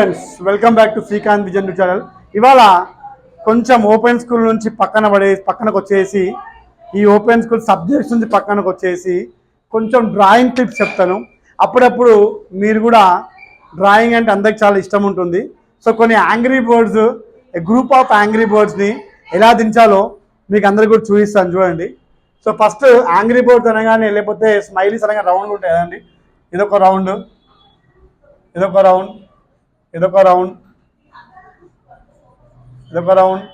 Friends welcome back to Srikanth vision channel. ఇవాళ కొంచెం open school నుంచి పక్కనకు వచ్చేసి ఈ ఓపెన్ స్కూల్ సబ్జెక్ట్స్ నుంచి పక్కనకు వచ్చేసి కొంచెం డ్రాయింగ్ టిప్స్ చెప్తాను. అప్పుడప్పుడు మీరు కూడా డ్రాయింగ్ అంటే అందరికి చాలా ఇష్టం ఉంటుంది. సో కొన్ని angry birds, group of angry బర్డ్స్ని ఎలా దించాలో మీకు అందరికి కూడా చూపిస్తాను చూడండి. సో ఫస్ట్ యాంగ్రీ బర్డ్స్ అనగానే లేకపోతే స్మైలీస్ అనగా రౌండ్ ఉంటాయి కదండి. ఇదొక రౌండ్, ఇదొక రౌండ్, ఇదొక రౌండ్, ఇదొక రౌండ్,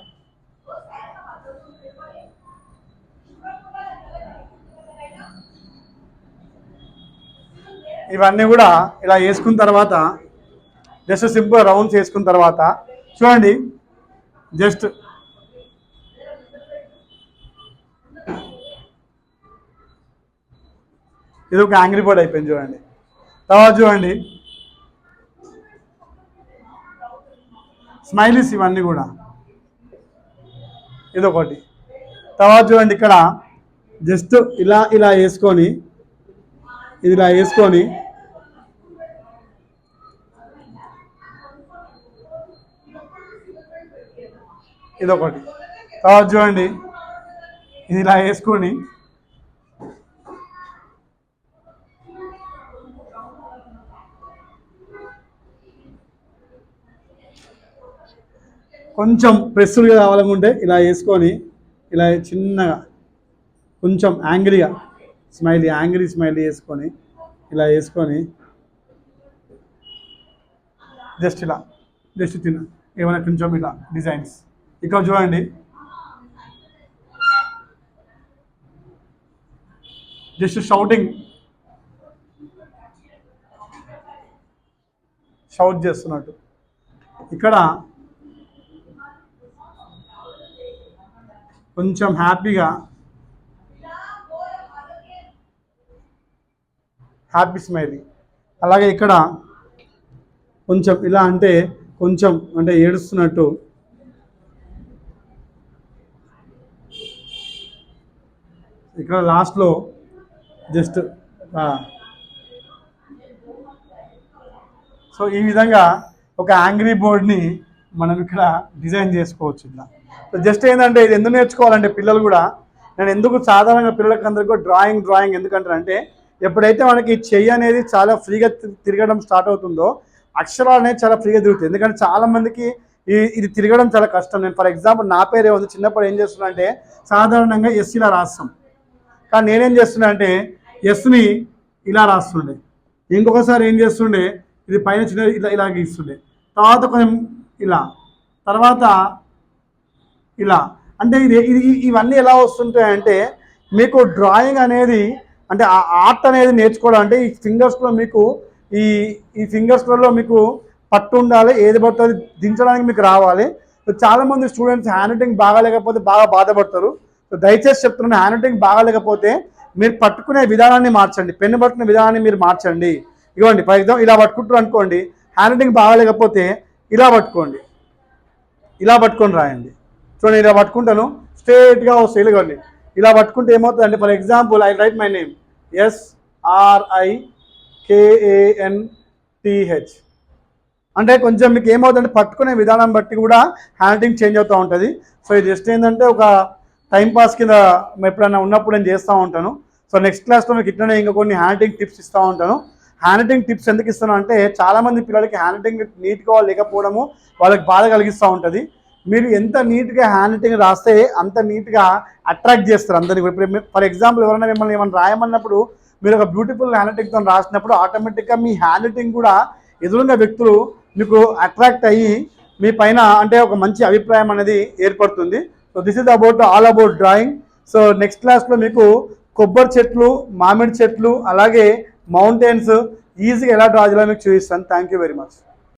ఇవన్నీ కూడా ఇలా వేసుకున్న తర్వాత జస్ట్ సింపుల్ రౌండ్స్ వేసుకున్న తర్వాత చూడండి, జస్ట్ ఇది ఒక యాంగ్రీ బర్డ్ అయిపోయింది చూడండి. తర్వాత చూడండి స్మైలీస్, ఇవన్నీ కూడా ఇదొకటి. తర్వాత చూడండి ఇక్కడ జస్ట్ ఇలా ఇలా వేసుకొని ఇది ఇలా వేసుకొని ఇదొకటి. తర్వాత చూడండి ఇది ఇలా వేసుకొని కొంచెం ప్రెస్సులుగా కావాలనుకుంటే ఇలా వేసుకొని ఇలా చిన్నగా కొంచెం యాంగ్రీగా యాంగ్రీ స్మైలీ వేసుకొని ఇలా వేసుకొని జస్ట్ ఇలా జస్ట్ తిన ఏమైనా కొంచెం ఇలా డిజైన్స్. ఇక్కడ చూడండి జస్ట్ షౌట్ చేస్తున్నట్టు. ఇక్కడ కొంచెం హ్యాపీ స్మైలీ. అలాగే ఇక్కడ కొంచెం ఇలా అంటే కొంచెం అంటే ఏడుస్తున్నట్టు. ఇక్కడ లాస్ట్లో జస్ట్ సో ఈ విధంగా ఒక యాంగ్రీ బర్డ్ని మనం ఇక్కడ డిజైన్ చేసుకోవచ్చు. ఇట్లా జస్ట్ ఏంటంటే ఇది ఎందుకు నేర్చుకోవాలంటే పిల్లలు కూడా, నేను ఎందుకు సాధారణంగా పిల్లలకి అందరికీ డ్రాయింగ్ ఎందుకంటారంటే ఎప్పుడైతే మనకి చెయ్యి అనేది చాలా ఫ్రీగా తిరగడం స్టార్ట్ అవుతుందో అక్షరాలు అనేది చాలా ఫ్రీగా తిరుగుతుంది. ఎందుకంటే చాలామందికి ఇది తిరగడం చాలా కష్టం. నేను ఫర్ ఎగ్జాంపుల్ నా పేరు ఏముంది, చిన్నప్పుడు ఏం చేస్తున్నా అంటే సాధారణంగా ఎస్ ఇలా రాస్తాం, కానీ నేనేం చేస్తున్నా అంటే ఎస్ని ఇలా రాస్తుండే, ఇంకొకసారి ఏం చేస్తుండే ఇది పైన చిన్న ఇలా గీస్తుండే, తర్వాత కొంచెం ఇలా, తర్వాత ఇలా. అంటే ఇవన్నీ ఎలా వస్తుంటాయంటే మీకు డ్రాయింగ్ అనేది అంటే ఆ ఆర్ట్ అనేది నేర్చుకోవడం అంటే ఈ ఫింగర్స్లో మీకు ఈ ఫింగర్స్లలో మీకు పట్టు ఉండాలి, ఏది పడుతుంది దించడానికి మీకు రావాలి. చాలామంది స్టూడెంట్స్ హ్యాండ్ రైటింగ్ బాగాలేకపోతే బాగా బాధపడతారు. సో దయచేసి చెప్తున్నాను, హ్యాండ్ రైటింగ్ బాగాలేకపోతే మీరు పట్టుకునే విధానాన్ని మార్చండి, పెన్ను పట్టుకునే విధానాన్ని మీరు మార్చండి. ఇవ్వండి ఫర్ ఎగ్జాంపుల్ ఇలా పట్టుకుంటారు అనుకోండి, హ్యాండ్ రైటింగ్ బాగాలేకపోతే ఇలా పట్టుకోండి, ఇలా పట్టుకొని రాయండి. చూడండి ఇలా పట్టుకుంటాను స్ట్రేట్గా వస్తాయి. ఇలాగండి ఇలా పట్టుకుంటే ఏమవుతుంది అంటే for example I right my name SRIKANTH అంటే కొంచెం మీకు ఏమవుతుందంటే పట్టుకునే విధానం బట్టి కూడా హ్యాండ్ రైటింగ్ చేంజ్ అవుతూ ఉంటుంది. సో ఇది జస్ట్ ఏంటంటే ఒక టైంపాస్ కింద ఎప్పుడైనా ఉన్నప్పుడు నేను చేస్తూ ఉంటాను. సో నెక్స్ట్ క్లాస్లో మీకు ఇట్లనే ఇంకా కొన్ని హ్యాండ్ రైటింగ్ టిప్స్ ఇస్తూ ఉంటాను. హ్యాండ్ రైటింగ్ టిప్స్ ఎందుకు ఇస్తాను అంటే చాలామంది పిల్లలకి హ్యాండ్ రైటింగ్ నీట్గా లేకపోవడము వాళ్ళకి బాధ కలిగిస్తూ ఉంటుంది. మీరు ఎంత నీట్గా హ్యాండ్ రైటింగ్ రాస్తే అంత నీట్గా అట్రాక్ట్ చేస్తారు అందరినీ. ఇప్పుడు ఫర్ ఎగ్జాంపుల్ ఎవరైనా మిమ్మల్ని ఏమైనా రాయమన్నప్పుడు మీరు ఒక బ్యూటిఫుల్ హ్యాండ్ రైటింగ్తో రాసినప్పుడు ఆటోమేటిక్గా మీ హ్యాండ్ రైటింగ్ కూడా ఎదురుగా వ్యక్తులు మీకు అట్రాక్ట్ అయ్యి మీ పైన అంటే ఒక మంచి అభిప్రాయం అనేది ఏర్పడుతుంది. So this is all about drawing. So next క్లాస్లో మీకు కొబ్బరి చెట్లు, మామిడి చెట్లు, అలాగే మౌంటైన్స్ ఈజీగా ఎలా డ్రా చేయాలో మీకు చూపిస్తాను. Thank you very much.